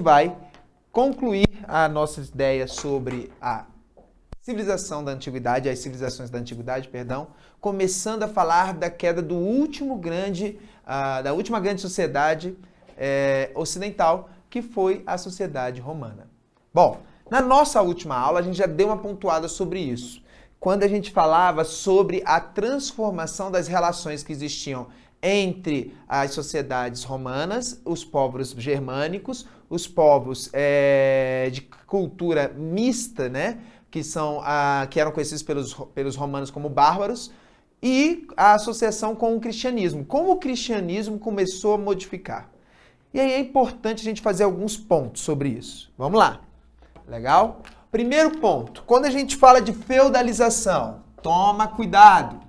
vai concluir a nossa ideia sobre a civilização da antiguidade, as civilizações da antiguidade, perdão, começando a falar da queda da última grande sociedade ocidental, que foi a sociedade romana. Bom, na nossa última aula a gente já deu uma pontuada sobre isso, quando a gente falava sobre a transformação das relações que existiam entre as sociedades romanas, os povos germânicos, os povos de cultura mista, né, que eram conhecidos pelos romanos como bárbaros, e a associação com o cristianismo. Como o cristianismo começou a modificar. E aí é importante a gente fazer alguns pontos sobre isso. Vamos lá. Legal? Primeiro ponto, quando a gente fala de feudalização, toma cuidado.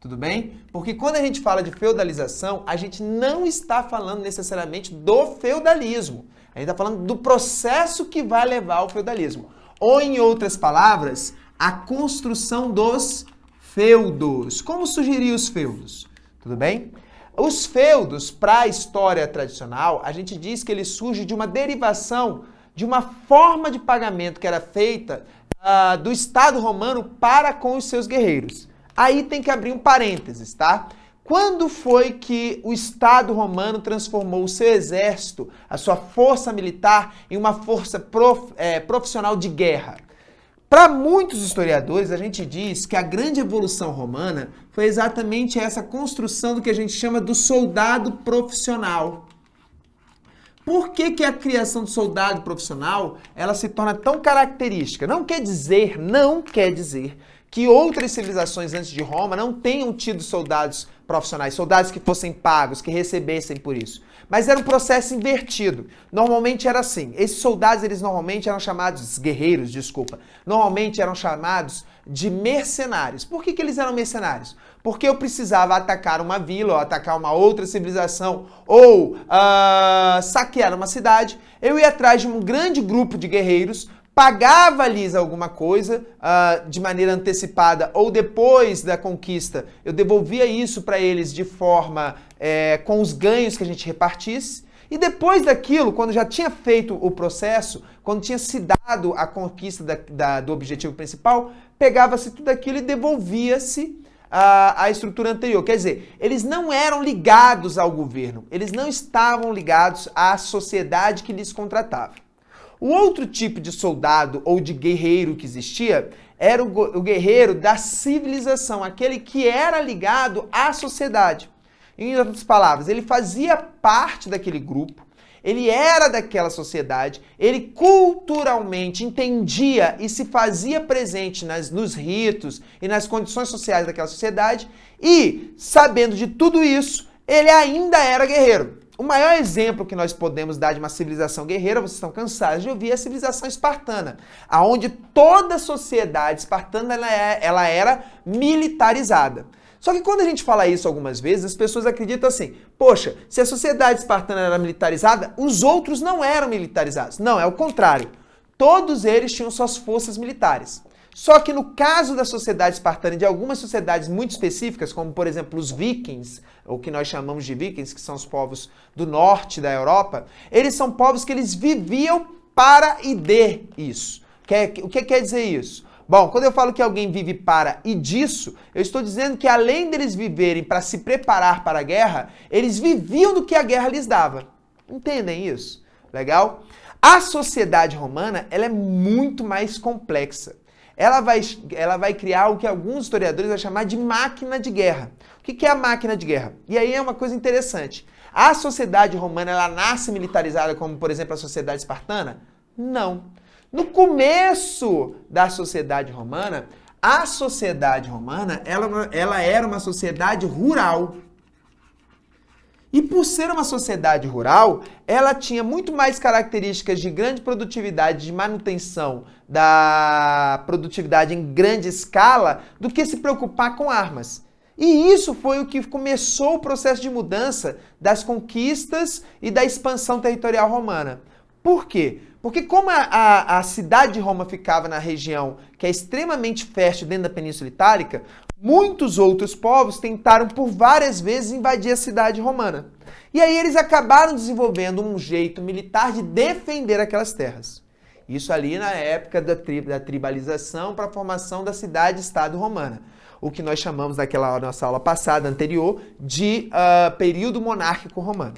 Tudo bem? Porque quando a gente fala de feudalização, a gente não está falando necessariamente do feudalismo. A gente está falando do processo que vai levar ao feudalismo. Ou, em outras palavras, a construção dos feudos. Como surgiriam os feudos? Tudo bem? Os feudos, para a história tradicional, a gente diz que ele surge de uma derivação de uma forma de pagamento que era feita do Estado romano para com os seus guerreiros. Aí tem que abrir um parênteses, tá? Quando foi que o Estado romano transformou o seu exército, a sua força militar, em uma força profissional de guerra? Para muitos historiadores, a gente diz que a grande evolução romana foi exatamente essa construção do que a gente chama do soldado profissional. Por que a criação do soldado profissional ela se torna tão característica? Não quer dizer que outras civilizações antes de Roma não tenham tido soldados profissionais, soldados que fossem pagos, que recebessem por isso. Mas era um processo invertido. Normalmente era assim. Esses soldados, eles normalmente eram chamados, guerreiros, desculpa, normalmente eram chamados de mercenários. Por que eles eram mercenários? Porque eu precisava atacar uma vila, ou atacar uma outra civilização, ou saquear uma cidade. Eu ia atrás de um grande grupo de guerreiros, pagava-lhes alguma coisa de maneira antecipada ou depois da conquista, eu devolvia isso para eles de forma com os ganhos que a gente repartisse. E depois daquilo, quando já tinha feito o processo, quando tinha se dado a conquista do objetivo principal, pegava-se tudo aquilo e devolvia-se a estrutura anterior. Quer dizer, eles não eram ligados ao governo, eles não estavam ligados à sociedade que lhes contratava. O outro tipo de soldado ou de guerreiro que existia era o guerreiro da civilização, aquele que era ligado à sociedade. Em outras palavras, ele fazia parte daquele grupo, ele era daquela sociedade, ele culturalmente entendia e se fazia presente nos ritos e nas condições sociais daquela sociedade e, sabendo de tudo isso, ele ainda era guerreiro. O maior exemplo que nós podemos dar de uma civilização guerreira, vocês estão cansados de ouvir, é a civilização espartana, onde toda a sociedade espartana ela era militarizada. Só que quando a gente fala isso algumas vezes, as pessoas acreditam assim, poxa, se a sociedade espartana era militarizada, os outros não eram militarizados. Não, é o contrário. Todos eles tinham suas forças militares. Só que no caso da sociedade espartana e de algumas sociedades muito específicas, como por exemplo os vikings, ou que nós chamamos de vikings, que são os povos do norte da Europa, eles são povos que eles viviam para e de isso. O que quer dizer isso? Bom, quando eu falo que alguém vive para e disso, eu estou dizendo que além deles viverem para se preparar para a guerra, eles viviam do que a guerra lhes dava. Entendem isso? Legal? A sociedade romana, ela é muito mais complexa. Ela vai criar o que alguns historiadores vão chamar de máquina de guerra. O que é a máquina de guerra? E aí é uma coisa interessante. A sociedade romana, ela nasce militarizada como, por exemplo, a sociedade espartana? Não. No começo da sociedade romana, a sociedade romana, ela era uma sociedade rural. E por ser uma sociedade rural, ela tinha muito mais características de grande produtividade, de manutenção da produtividade em grande escala, do que se preocupar com armas. E isso foi o que começou o processo de mudança das conquistas e da expansão territorial romana. Por quê? Porque como a cidade de Roma ficava na região que é extremamente fértil dentro da Península Itálica, muitos outros povos tentaram por várias vezes invadir a cidade romana. E aí eles acabaram desenvolvendo um jeito militar de defender aquelas terras. Isso ali na época da tribalização para a formação da cidade-estado romana. O que nós chamamos naquela nossa aula passada, anterior, de período monárquico romano.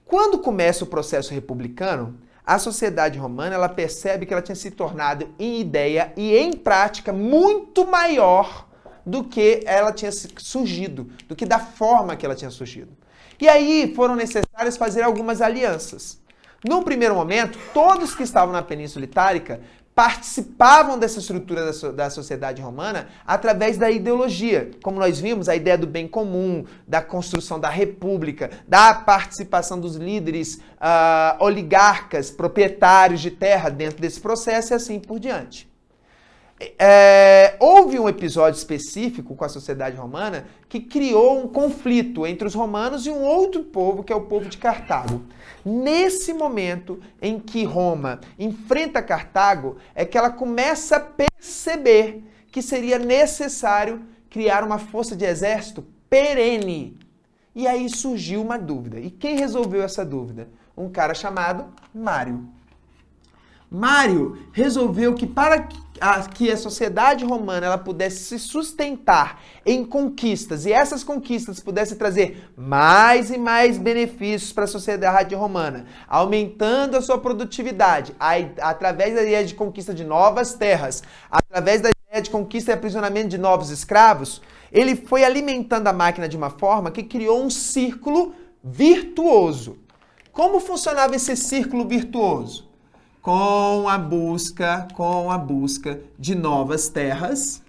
Quando começa o processo republicano, a sociedade romana ela percebe que ela tinha se tornado em ideia e em prática muito maior do que ela tinha surgido, do que da forma que ela tinha surgido. E aí foram necessárias fazer algumas alianças. Num primeiro momento, todos que estavam na Península Itálica participavam dessa estrutura da sociedade romana através da ideologia. Como nós vimos, a ideia do bem comum, da construção da república, da participação dos líderes oligarcas, proprietários de terra dentro desse processo e assim por diante. Houve um episódio específico com a sociedade romana que criou um conflito entre os romanos e um outro povo, que é o povo de Cartago. Nesse momento em que Roma enfrenta Cartago, é que ela começa a perceber que seria necessário criar uma força de exército perene. E aí surgiu uma dúvida. E quem resolveu essa dúvida? Um cara chamado Mário. Mário resolveu que para que a sociedade romana ela pudesse se sustentar em conquistas e essas conquistas pudessem trazer mais e mais benefícios para a sociedade romana, aumentando a sua produtividade através da ideia de conquista de novas terras, através da ideia de conquista e aprisionamento de novos escravos, ele foi alimentando a máquina de uma forma que criou um círculo virtuoso. Como funcionava esse círculo virtuoso? Com a busca de novas terras.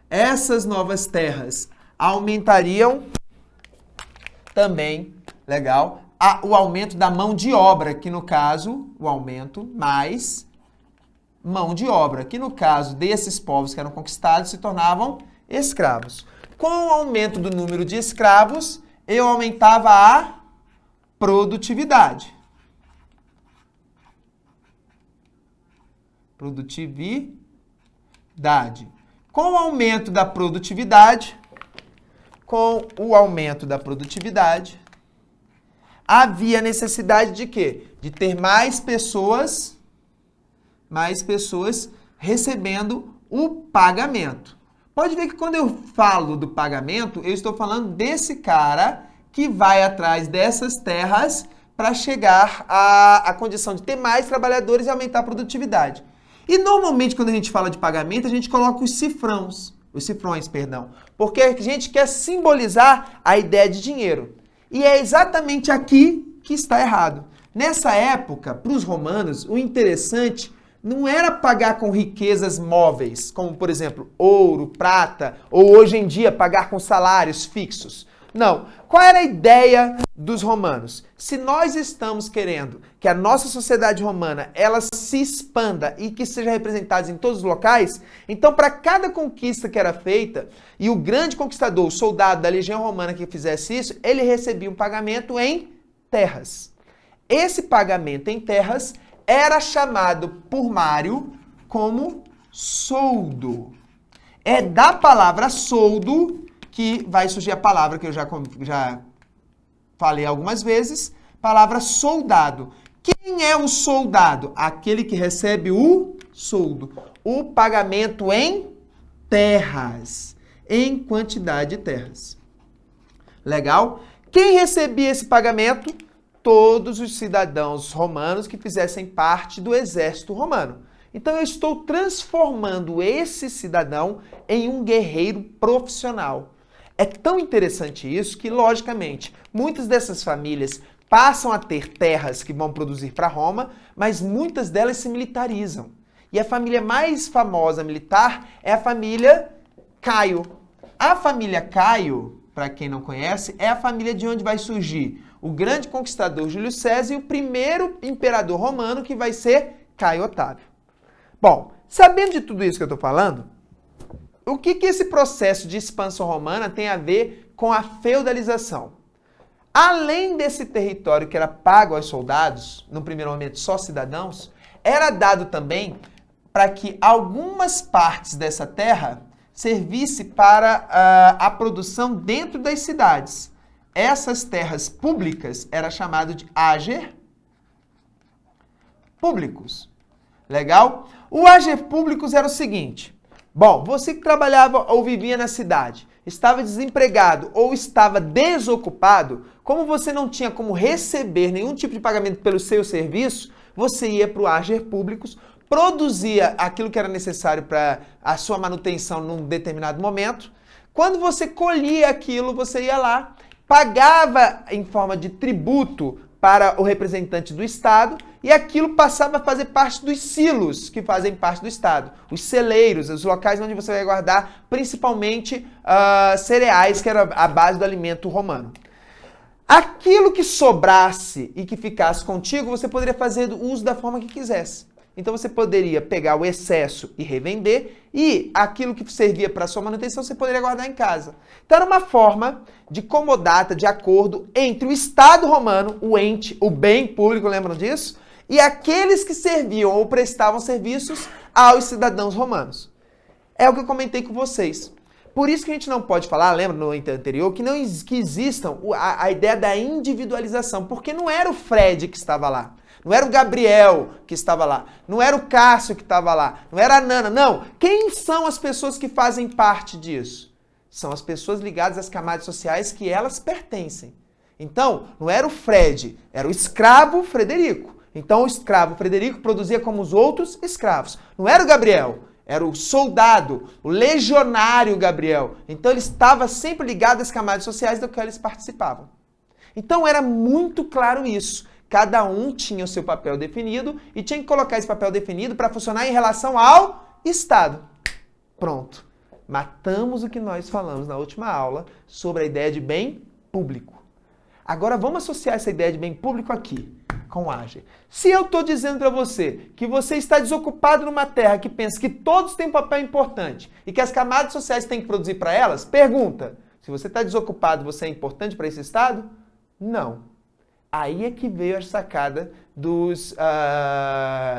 Essas novas terras aumentariam também, legal, o aumento da mão de obra, que no caso, o aumento mais mão de obra, que no caso desses povos que eram conquistados se tornavam escravos. Com o aumento do número de escravos, eu aumentava a produtividade. Com o aumento da produtividade, havia necessidade de quê? De ter mais pessoas recebendo o pagamento. Pode ver que quando eu falo do pagamento, eu estou falando desse cara que vai atrás dessas terras para chegar à condição de ter mais trabalhadores e aumentar a produtividade. E normalmente quando a gente fala de pagamento, a gente coloca os cifrões, porque a gente quer simbolizar a ideia de dinheiro. E é exatamente aqui que está errado. Nessa época, para os romanos, o interessante não era pagar com riquezas móveis, como por exemplo, ouro, prata, ou hoje em dia pagar com salários fixos. Não. Qual era a ideia dos romanos? Se nós estamos querendo que a nossa sociedade romana ela se expanda e que seja representada em todos os locais, então para cada conquista que era feita, e o grande conquistador, o soldado da legião romana que fizesse isso, ele recebia um pagamento em terras. Esse pagamento em terras era chamado por Mário como soldo. É da palavra soldo que vai surgir a palavra que eu já falei algumas vezes, palavra soldado. Quem é o soldado? Aquele que recebe o soldo, o pagamento em terras, em quantidade de terras. Legal? Quem recebia esse pagamento? Todos os cidadãos romanos que fizessem parte do exército romano. Então eu estou transformando esse cidadão em um guerreiro profissional. É tão interessante isso que, logicamente, muitas dessas famílias passam a ter terras que vão produzir para Roma, mas muitas delas se militarizam. E a família mais famosa militar é a família Caio. A família Caio, para quem não conhece, é a família de onde vai surgir o grande conquistador Júlio César e o primeiro imperador romano, que vai ser Caio Otávio. Bom, sabendo de tudo isso que eu estou falando, o que esse processo de expansão romana tem a ver com a feudalização? Além desse território que era pago aos soldados, no primeiro momento só cidadãos, era dado também para que algumas partes dessa terra servisse para a produção dentro das cidades. Essas terras públicas era chamado de ager públicos. Legal? O ager públicos era o seguinte: bom, você que trabalhava ou vivia na cidade, estava desempregado ou estava desocupado, como você não tinha como receber nenhum tipo de pagamento pelo seu serviço, você ia para o ager públicos, produzia aquilo que era necessário para a sua manutenção num determinado momento. Quando você colhia aquilo, você ia lá, pagava em forma de tributo para o representante do Estado e aquilo passava a fazer parte dos silos que fazem parte do Estado. Os celeiros, os locais onde você vai guardar principalmente cereais, que era a base do alimento romano. Aquilo que sobrasse e que ficasse contigo, você poderia fazer uso da forma que quisesse. Então você poderia pegar o excesso e revender, e aquilo que servia para sua manutenção você poderia guardar em casa. Então era uma forma de comodata, de acordo entre o Estado romano, o ente, o bem público, lembram disso? E aqueles que serviam ou prestavam serviços aos cidadãos romanos. É o que eu comentei com vocês. Por isso que a gente não pode falar, lembra no anterior, que existam a ideia da individualização, porque não era o Fred que estava lá. Não era o Gabriel que estava lá, não era o Cássio que estava lá, não era a Nana, não. Quem são as pessoas que fazem parte disso? São as pessoas ligadas às camadas sociais que elas pertencem. Então, não era o Fred, era o escravo Frederico. Então, o escravo Frederico produzia como os outros escravos. Não era o Gabriel, era o soldado, o legionário Gabriel. Então, ele estava sempre ligado às camadas sociais do que eles participavam. Então, era muito claro isso. Cada um tinha o seu papel definido e tinha que colocar esse papel definido para funcionar em relação ao Estado. Pronto. Matamos o que nós falamos na última aula sobre a ideia de bem público. Agora vamos associar essa ideia de bem público aqui, com o ager. Se eu estou dizendo para você que você está desocupado numa terra que pensa que todos têm um papel importante e que as camadas sociais têm que produzir para elas, pergunta, se você está desocupado, você é importante para esse Estado? Não. Aí é que veio a sacada dos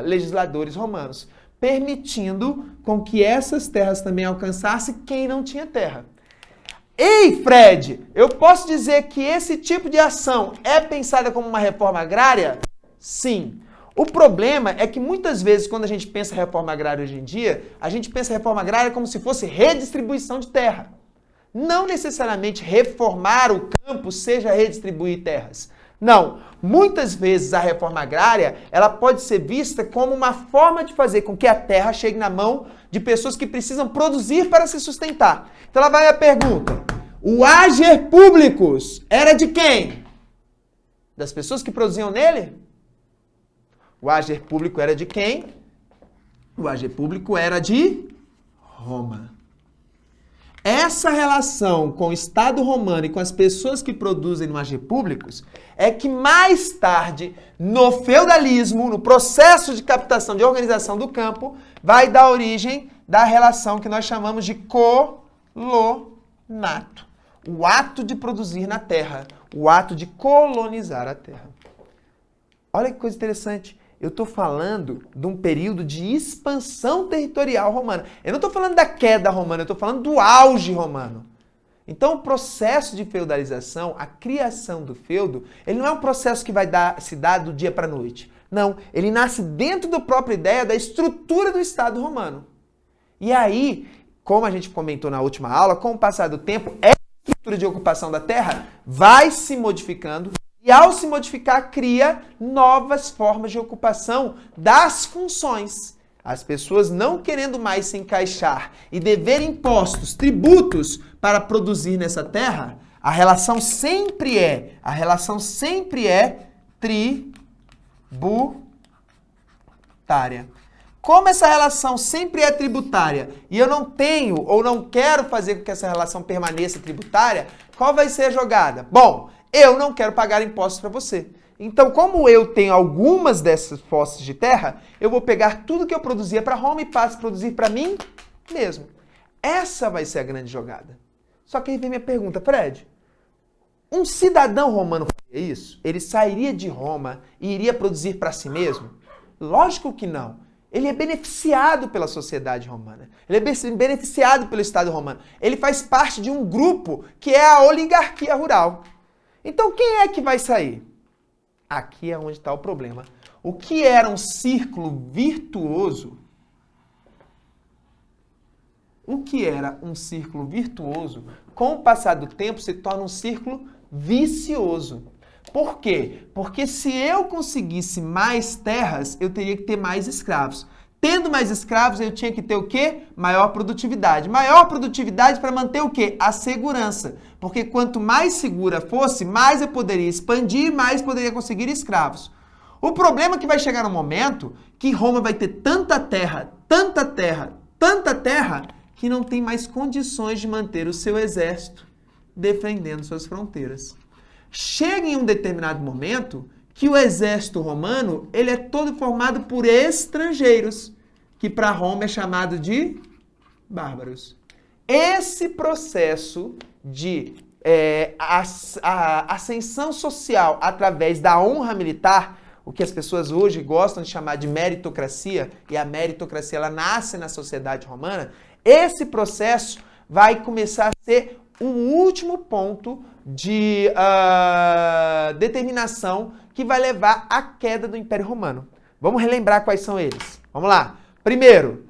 legisladores romanos, permitindo com que essas terras também alcançassem quem não tinha terra. Ei, Fred, eu posso dizer que esse tipo de ação é pensada como uma reforma agrária? Sim. O problema é que muitas vezes, quando a gente pensa em reforma agrária hoje em dia, a gente pensa em reforma agrária como se fosse redistribuição de terra. Não necessariamente reformar o campo seja redistribuir terras. Não, muitas vezes a reforma agrária ela pode ser vista como uma forma de fazer com que a terra chegue na mão de pessoas que precisam produzir para se sustentar. Então lá vai a pergunta, o ager públicos era de quem? Das pessoas que produziam nele? O ager público era de quem? O ager público era de Roma. Essa relação com o Estado romano e com as pessoas que produzem no ager públicos é que mais tarde, no feudalismo, no processo de captação de organização do campo, vai dar origem da relação que nós chamamos de colonato. O ato de produzir na terra, o ato de colonizar a terra. Olha que coisa interessante. Eu estou falando de um período de expansão territorial romana. Eu não estou falando da queda romana, eu estou falando do auge romano. Então, o processo de feudalização, a criação do feudo, ele não é um processo que vai se dar do dia para a noite. Não, ele nasce dentro da própria ideia da estrutura do Estado romano. E aí, como a gente comentou na última aula, com o passar do tempo, essa estrutura de ocupação da terra vai se modificando. E ao se modificar, cria novas formas de ocupação das funções. As pessoas não querendo mais se encaixar e dever impostos, tributos para produzir nessa terra, a relação sempre é tributária. Como essa relação sempre é tributária e eu não tenho ou não quero fazer com que essa relação permaneça tributária, qual vai ser a jogada? Bom, eu não quero pagar impostos para você. Então, como eu tenho algumas dessas posses de terra, eu vou pegar tudo que eu produzia para Roma e passo a produzir para mim mesmo. Essa vai ser a grande jogada. Só que aí vem minha pergunta, Fred, Um cidadão romano faria isso? Ele sairia de Roma e iria produzir para si mesmo? Lógico que não. Ele é beneficiado pela sociedade romana. Ele é beneficiado pelo Estado romano. Ele faz parte de um grupo que é a oligarquia rural. Então quem é que vai sair? Aqui é onde está o problema. O que era um círculo virtuoso, com o passar do tempo se torna um círculo vicioso. Por quê? Porque se eu conseguisse mais terras, eu teria que ter mais escravos. Tendo mais escravos, eu tinha que ter o quê? Maior produtividade. Maior produtividade para manter o quê? A segurança. Porque quanto mais segura fosse, mais eu poderia expandir, mais poderia conseguir escravos. O problema é que vai chegar um momento que Roma vai ter tanta terra, que não tem mais condições de manter o seu exército defendendo suas fronteiras. Chega em um determinado momento que o exército romano ele é todo formado por estrangeiros, que para Roma é chamado de bárbaros. Esse processo de ascensão social através da honra militar, o que as pessoas hoje gostam de chamar de meritocracia, e a meritocracia ela nasce na sociedade romana, esse processo vai começar a ser o último ponto de determinação que vai levar à queda do Império Romano. Vamos relembrar quais são eles. Vamos lá. Primeiro,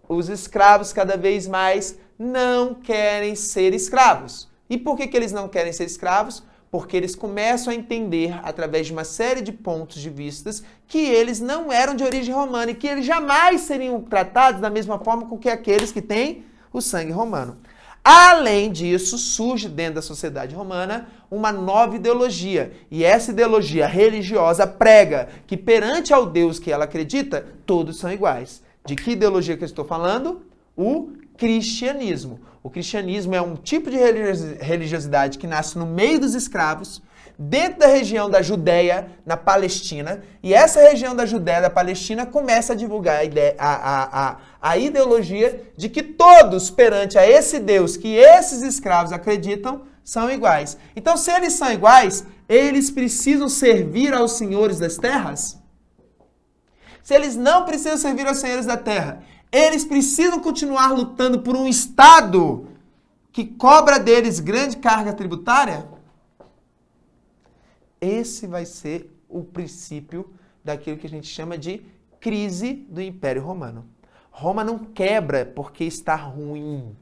os escravos cada vez mais não querem ser escravos. E por que eles não querem ser escravos? Porque eles começam a entender, através de uma série de pontos de vistas, que eles não eram de origem romana e que eles jamais seriam tratados da mesma forma com que aqueles que têm o sangue romano. Além disso, surge dentro da sociedade romana uma nova ideologia. E essa ideologia religiosa prega que perante ao Deus que ela acredita, todos são iguais. De que ideologia que eu estou falando? O cristianismo. O cristianismo é um tipo de religiosidade que nasce no meio dos escravos, dentro da região da Judéia, na Palestina, e essa região da Judéia, da Palestina, começa a divulgar a ideologia de que todos, perante a esse Deus que esses escravos acreditam, são iguais. Então, se eles são iguais, eles precisam servir aos senhores das terras? Se eles não precisam servir aos senhores da terra, eles precisam continuar lutando por um Estado que cobra deles grande carga tributária? Esse vai ser o princípio daquilo que a gente chama de crise do Império Romano. Roma não quebra porque está ruim.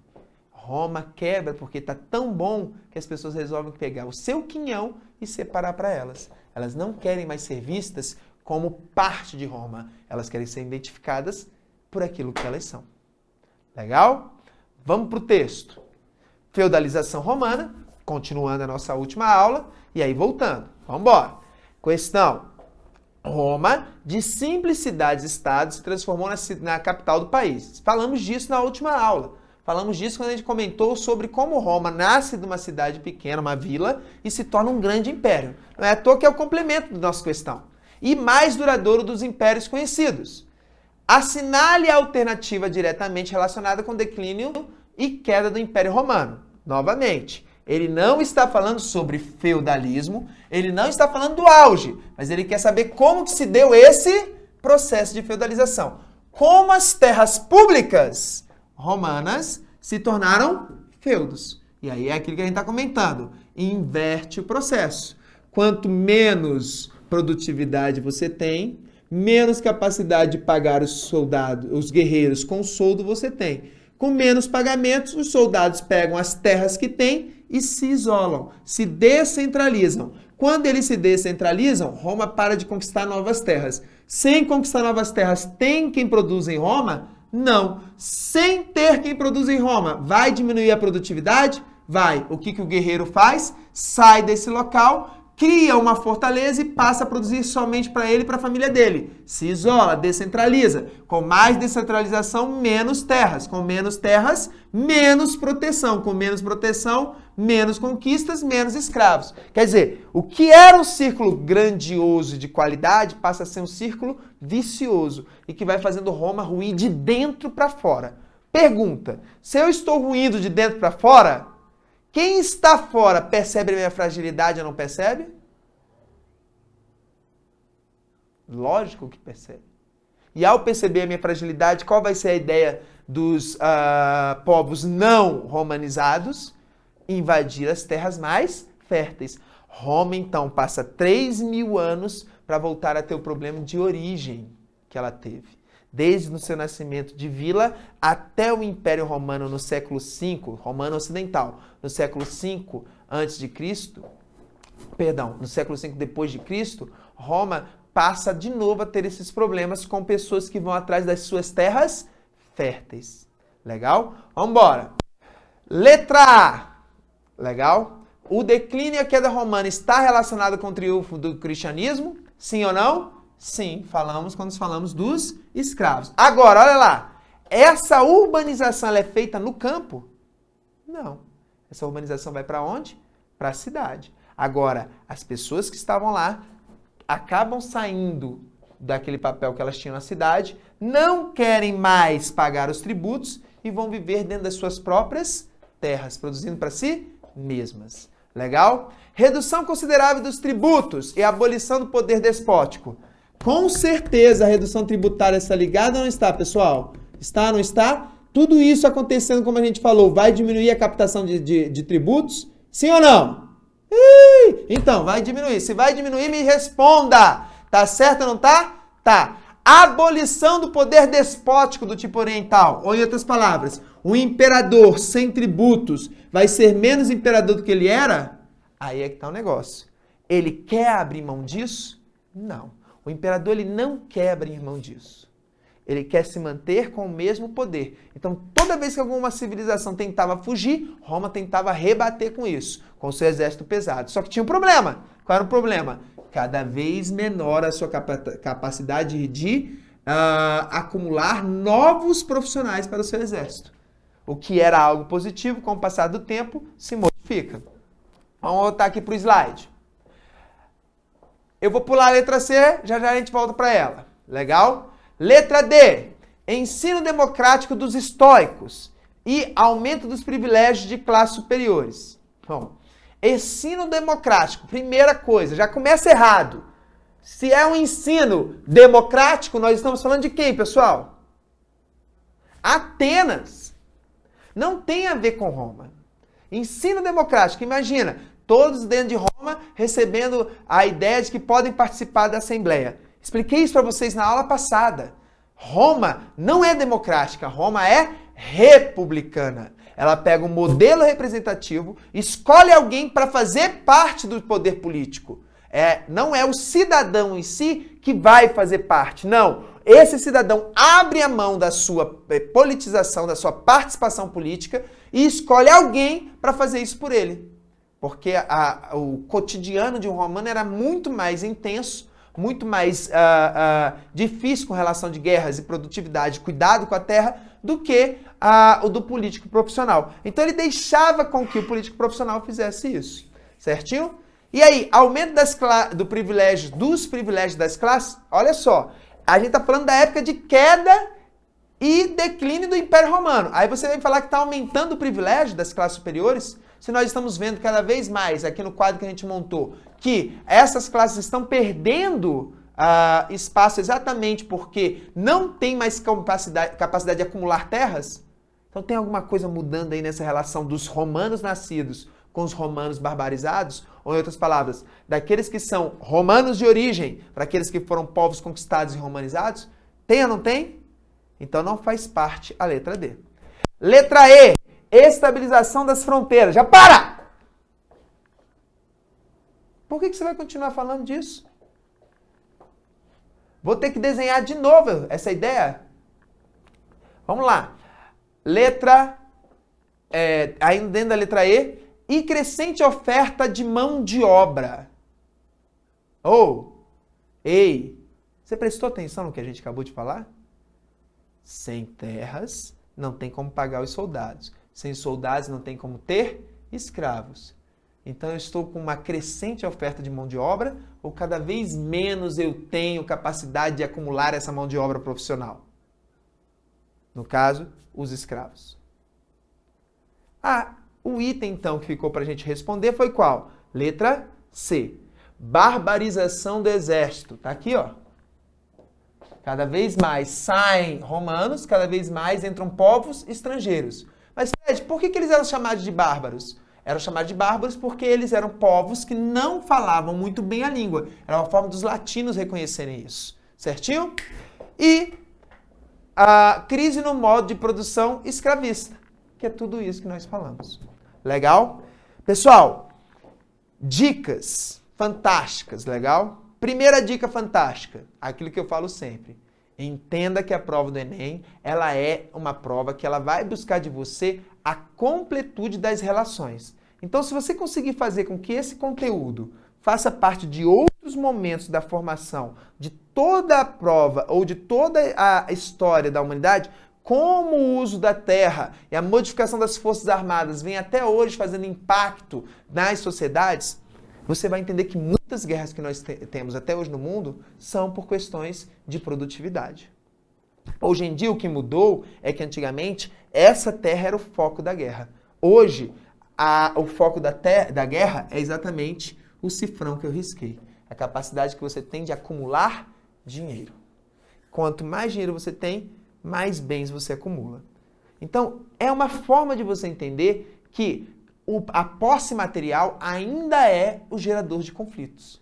Roma quebra porque está tão bom que as pessoas resolvem pegar o seu quinhão e separar para elas. Elas não querem mais ser vistas como parte de Roma. Elas querem ser identificadas por aquilo que elas são. Legal? Vamos para o texto. Feudalização romana, continuando a nossa última aula, e aí voltando. Vamos embora. Questão. Roma, de simples cidades-estado, se transformou na capital do país. Falamos disso na última aula. Falamos disso quando a gente comentou sobre como Roma nasce de uma cidade pequena, uma vila, e se torna um grande império. Não é à toa que é o complemento da nossa questão. E mais duradouro dos impérios conhecidos. Assinale a alternativa diretamente relacionada com o declínio e queda do Império Romano. Novamente, ele não está falando sobre feudalismo, ele não está falando do auge, mas ele quer saber como que se deu esse processo de feudalização. Como as terras públicas romanas se tornaram feudos. E aí é aquilo que a gente está comentando. Inverte o processo. Quanto menos produtividade você tem, menos capacidade de pagar os soldados, os guerreiros com soldo você tem. Com menos pagamentos, os soldados pegam as terras que têm e se isolam, se descentralizam. Quando eles se descentralizam, Roma para de conquistar novas terras. Sem conquistar novas terras, tem quem produz em Roma? Não. Sem ter quem produz em Roma, vai diminuir a produtividade? Vai. O que o guerreiro faz? Sai desse local, cria uma fortaleza e passa a produzir somente para ele e para a família dele. Se isola, descentraliza. Com mais descentralização, menos terras. Com menos terras, menos proteção. Com menos proteção, menos conquistas, menos escravos. Quer dizer, o que era um círculo grandioso de qualidade passa a ser um círculo vicioso e que vai fazendo Roma ruir de dentro para fora. Pergunta, se eu estou ruindo de dentro para fora, Quem está fora percebe a minha fragilidade ou não percebe? Lógico que percebe. E ao perceber a minha fragilidade, qual vai ser a ideia dos povos não romanizados? Invadir as terras mais férteis. Roma, então, passa 3.000 anos para voltar a ter o problema de origem que ela teve. Desde o seu nascimento de vila até o Império Romano no século V, Romano Ocidental, no século V a.C., no século V depois de Cristo, Roma passa de novo a ter esses problemas com pessoas que vão atrás das suas terras férteis. Legal? Vamos embora. Letra A. Legal? O declínio e a queda romana está relacionado com o triunfo do cristianismo? Sim ou não? Sim, falamos quando falamos dos escravos. Agora, olha lá. Essa urbanização ela é feita no campo? Não. Essa urbanização vai para onde? Para a cidade. Agora, as pessoas que estavam lá acabam saindo daquele papel que elas tinham na cidade, não querem mais pagar os tributos e vão viver dentro das suas próprias terras, produzindo para si mesmas. Legal? Redução considerável dos tributos e abolição do poder despótico. Com certeza a redução tributária está ligada ou não está, pessoal? Está ou não está? Tudo isso acontecendo, como a gente falou, vai diminuir a captação de tributos? Sim ou não? Então, vai diminuir. Se vai diminuir, me responda. Tá certo ou não tá? Tá. Abolição do poder despótico do tipo oriental. Ou, em outras palavras, o imperador sem tributos vai ser menos imperador do que ele era? Aí é que tá o negócio. Ele quer abrir mão disso? Não. O imperador ele não quer abrir mão disso. Ele quer se manter com o mesmo poder. Então, toda vez que alguma civilização tentava fugir, Roma tentava rebater com isso, com seu exército pesado. Só que tinha um problema. Qual era o problema? Cada vez menor a sua capacidade de acumular novos profissionais para o seu exército. O que era algo positivo, com o passar do tempo, se modifica. Vamos voltar aqui para o slide. Eu vou pular a letra C, já já a gente volta para ela. Legal? Letra D. Ensino democrático dos estoicos e aumento dos privilégios de classes superiores. Bom, ensino democrático, primeira coisa, já começa errado. Se é um ensino democrático, nós estamos falando de quem, pessoal? Atenas. Não tem a ver com Roma. Ensino democrático, imagina, todos dentro de Roma recebendo a ideia de que podem participar da Assembleia. Expliquei isso para vocês na aula passada. Roma não é democrática, Roma é republicana. Ela pega um modelo representativo, escolhe alguém para fazer parte do poder político. Não é o cidadão em si que vai fazer parte, não. Esse cidadão abre a mão da sua politização, da sua participação política e escolhe alguém para fazer isso por ele. Porque o cotidiano de um romano era muito mais intenso, muito mais difícil com relação de guerras e produtividade, cuidado com a terra, do que o do político profissional. Então ele deixava com que o político profissional fizesse isso. Certinho? E aí, aumento dos privilégios das classes, olha só, a gente está falando da época de queda e declínio do Império Romano. Aí você vem falar que está aumentando o privilégio das classes superiores? Se nós estamos vendo cada vez mais, aqui no quadro que a gente montou, que essas classes estão perdendo espaço exatamente porque não tem mais capacidade de acumular terras, então tem alguma coisa mudando aí nessa relação dos romanos nascidos com os romanos barbarizados? Ou, em outras palavras, daqueles que são romanos de origem para aqueles que foram povos conquistados e romanizados? Tem ou não tem? Então não faz parte a letra D. Letra E. Estabilização das fronteiras. Já para! Por que você vai continuar falando disso? Vou ter que desenhar de novo essa ideia? Vamos lá. Letra, ainda dentro da letra E crescente oferta de mão de obra. Ei, você prestou atenção no que a gente acabou de falar? Sem terras, não tem como pagar os soldados. Sem soldados, não tem como ter escravos. Então, eu estou com uma crescente oferta de mão de obra ou cada vez menos eu tenho capacidade de acumular essa mão de obra profissional? No caso, os escravos. O item, então, que ficou para a gente responder foi qual? Letra C. Barbarização do exército. Tá aqui, ó. Cada vez mais saem romanos, cada vez mais entram povos estrangeiros. Mas, Fred, por que eles eram chamados de bárbaros? Eram chamados de bárbaros porque eles eram povos que não falavam muito bem a língua. Era uma forma dos latinos reconhecerem isso. Certinho? E a crise no modo de produção escravista, que é tudo isso que nós falamos. Legal? Pessoal, dicas fantásticas, legal? Primeira dica fantástica, aquilo que eu falo sempre. Entenda que a prova do Enem, ela é uma prova que ela vai buscar de você a completude das relações. Então, se você conseguir fazer com que esse conteúdo faça parte de outros momentos da formação de toda a prova ou de toda a história da humanidade, como o uso da terra e a modificação das forças armadas vem até hoje fazendo impacto nas sociedades, você vai entender que muitas guerras que nós temos até hoje no mundo são por questões de produtividade. Hoje em dia, o que mudou é que antigamente essa terra era o foco da guerra. Hoje, o foco da guerra é exatamente o cifrão que eu risquei. A capacidade que você tem de acumular dinheiro. Quanto mais dinheiro você tem, mais bens você acumula. Então, é uma forma de você entender que a posse material ainda é o gerador de conflitos.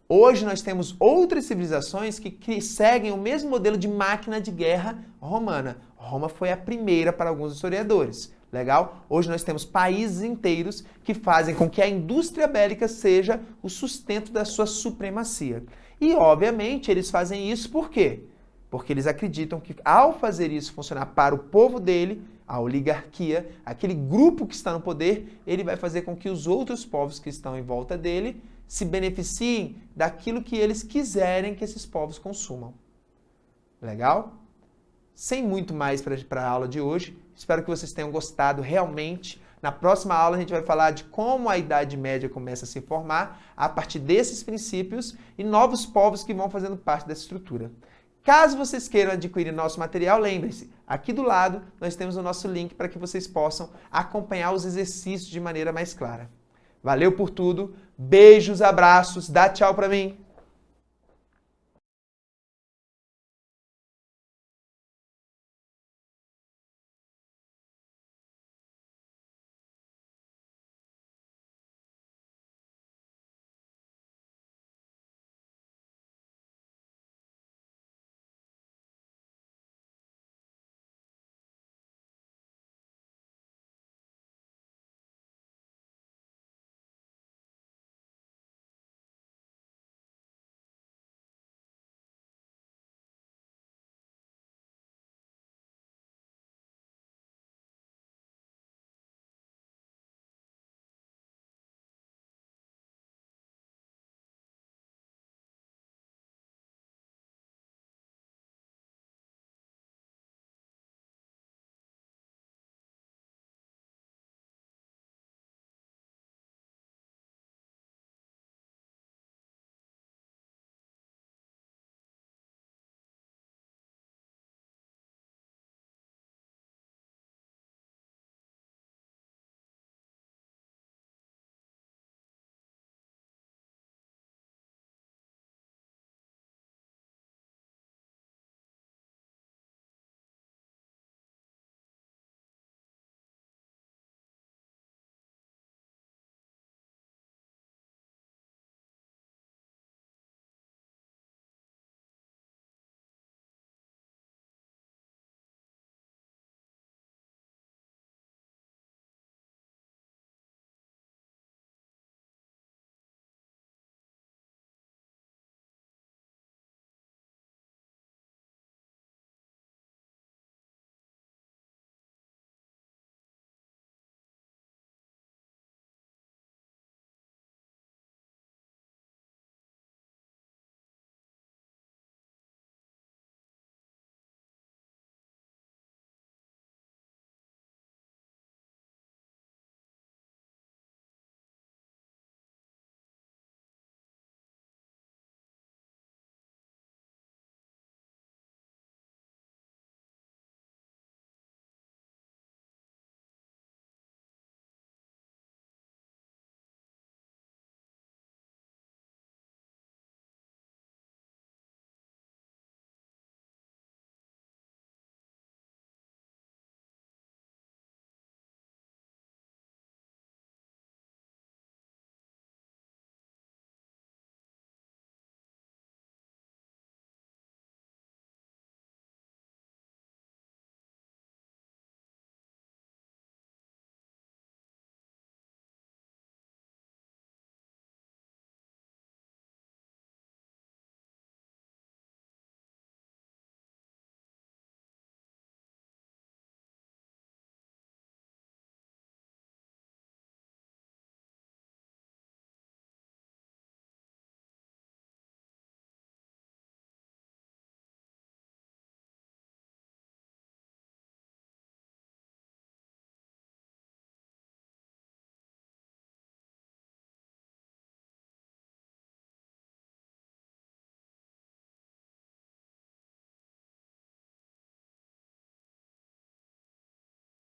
Hoje nós temos outras civilizações que seguem o mesmo modelo de máquina de guerra romana. Roma foi a primeira para alguns historiadores. Legal? Hoje nós temos países inteiros que fazem com que a indústria bélica seja o sustento da sua supremacia. E, obviamente, eles fazem isso por quê? Porque eles acreditam que, ao fazer isso funcionar para o povo dele, a oligarquia, aquele grupo que está no poder, ele vai fazer com que os outros povos que estão em volta dele se beneficiem daquilo que eles quiserem que esses povos consumam. Legal? Sem muito mais para a aula de hoje, espero que vocês tenham gostado realmente. Na próxima aula a gente vai falar de como a Idade Média começa a se formar a partir desses princípios e novos povos que vão fazendo parte dessa estrutura. Caso vocês queiram adquirir nosso material, lembrem-se, aqui do lado nós temos o nosso link para que vocês possam acompanhar os exercícios de maneira mais clara. Valeu por tudo, beijos, abraços, dá tchau para mim!